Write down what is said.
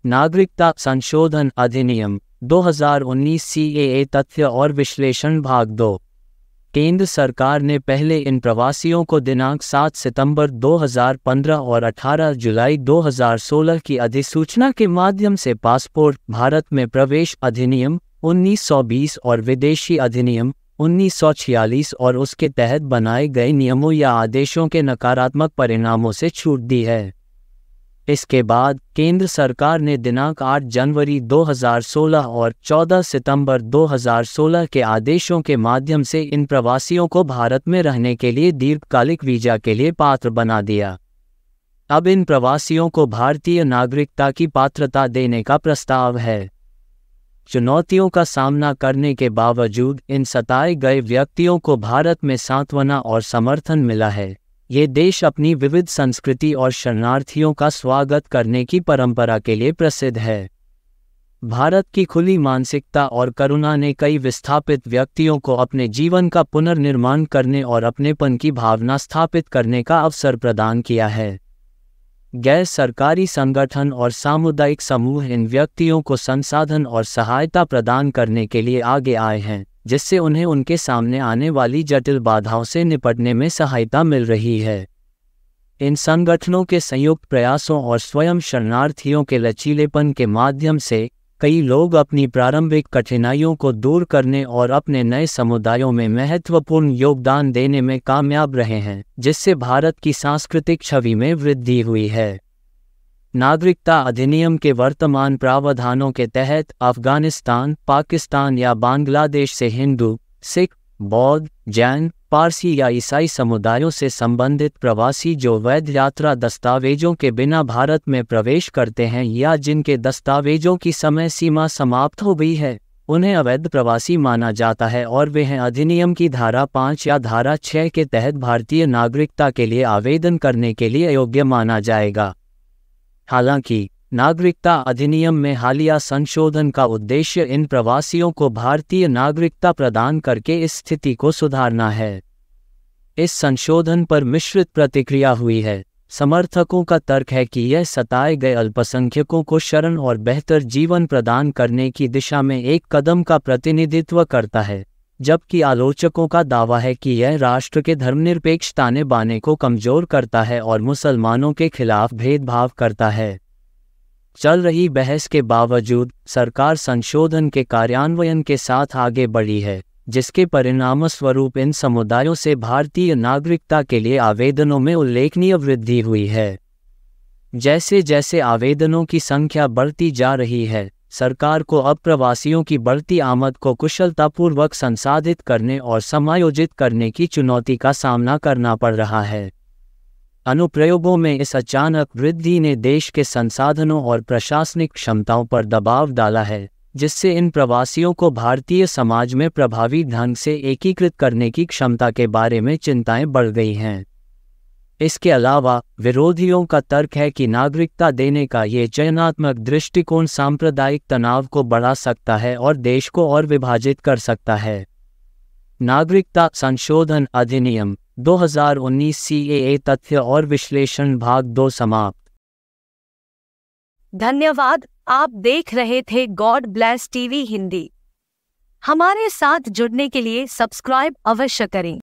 नागरिकता संशोधन अधिनियम 2019 सीएए तथ्य और विश्लेषण भाग 2। केंद्र सरकार ने पहले इन प्रवासियों को दिनांक 7 सितंबर 2015 और 18 जुलाई 2016 की अधिसूचना के माध्यम से पासपोर्ट भारत में प्रवेश अधिनियम 1920 और विदेशी अधिनियम 1946 और उसके तहत बनाए गए नियमों या आदेशों के नकारात्मक परिणामों से छूट दी है। इसके बाद केंद्र सरकार ने दिनांक 8 जनवरी 2016 और 14 सितंबर 2016 के आदेशों के माध्यम से इन प्रवासियों को भारत में रहने के लिए दीर्घकालिक वीजा के लिए पात्र बना दिया। अब इन प्रवासियों को भारतीय नागरिकता की पात्रता देने का प्रस्ताव है। चुनौतियों का सामना करने के बावजूद इन सताए गए व्यक्तियों को भारत में सांत्वना और समर्थन मिला है। ये देश अपनी विविध संस्कृति और शरणार्थियों का स्वागत करने की परंपरा के लिए प्रसिद्ध है। भारत की खुली मानसिकता और करुणा ने कई विस्थापित व्यक्तियों को अपने जीवन का पुनर्निर्माण करने और अपनेपन की भावना स्थापित करने का अवसर प्रदान किया है। गैर सरकारी संगठन और सामुदायिक समूह इन व्यक्तियों को संसाधन और सहायता प्रदान करने के लिए आगे आए हैं, जिससे उन्हें उनके सामने आने वाली जटिल बाधाओं से निपटने में सहायता मिल रही है। इन संगठनों के संयुक्त प्रयासों और स्वयं शरणार्थियों के लचीलेपन के माध्यम से कई लोग अपनी प्रारंभिक कठिनाइयों को दूर करने और अपने नए समुदायों में महत्वपूर्ण योगदान देने में कामयाब रहे हैं, जिससे भारत की सांस्कृतिक छवि में वृद्धि हुई है। नागरिकता अधिनियम के वर्तमान प्रावधानों के तहत अफगानिस्तान, पाकिस्तान या बांग्लादेश से हिंदू, सिख, बौद्ध, जैन, पारसी या ईसाई समुदायों से संबंधित प्रवासी जो वैध यात्रा दस्तावेजों के बिना भारत में प्रवेश करते हैं या जिनके दस्तावेजों की समय सीमा समाप्त हो गई है, उन्हें अवैध प्रवासी माना जाता है और वे हैं अधिनियम की धारा 5 या धारा 6 के तहत भारतीय नागरिकता के लिए आवेदन करने के लिए अयोग्य माना जाएगा। हालांकि नागरिकता अधिनियम में हालिया संशोधन का उद्देश्य इन प्रवासियों को भारतीय नागरिकता प्रदान करके इस स्थिति को सुधारना है। इस संशोधन पर मिश्रित प्रतिक्रिया हुई है। समर्थकों का तर्क है कि यह सताए गए अल्पसंख्यकों को शरण और बेहतर जीवन प्रदान करने की दिशा में एक कदम का प्रतिनिधित्व करता है, जबकि आलोचकों का दावा है कि यह राष्ट्र के धर्मनिरपेक्ष ताने बाने को कमजोर करता है और मुसलमानों के खिलाफ भेदभाव करता है। चल रही बहस के बावजूद सरकार संशोधन के कार्यान्वयन के साथ आगे बढ़ी है, जिसके परिणामस्वरूप इन समुदायों से भारतीय नागरिकता के लिए आवेदनों में उल्लेखनीय वृद्धि हुई है। जैसे जैसे आवेदनों की संख्या बढ़ती जा रही है, सरकार को अब प्रवासियों की बढ़ती आमद को कुशलतापूर्वक संसाधित करने और समायोजित करने की चुनौती का सामना करना पड़ रहा है। अनुप्रयोगों में इस अचानक वृद्धि ने देश के संसाधनों और प्रशासनिक क्षमताओं पर दबाव डाला है, जिससे इन प्रवासियों को भारतीय समाज में प्रभावी ढंग से एकीकृत करने की क्षमता के बारे में चिंताएं बढ़ गई हैं। इसके अलावा विरोधियों का तर्क है कि नागरिकता देने का ये चयनात्मक दृष्टिकोण सांप्रदायिक तनाव को बढ़ा सकता है और देश को और विभाजित कर सकता है। नागरिकता संशोधन अधिनियम 2019 सीएए तथ्य और विश्लेषण भाग 2 समाप्त। धन्यवाद। आप देख रहे थे गॉड ब्लेस टीवी हिंदी। हमारे साथ जुड़ने के लिए सब्सक्राइब अवश्य करें।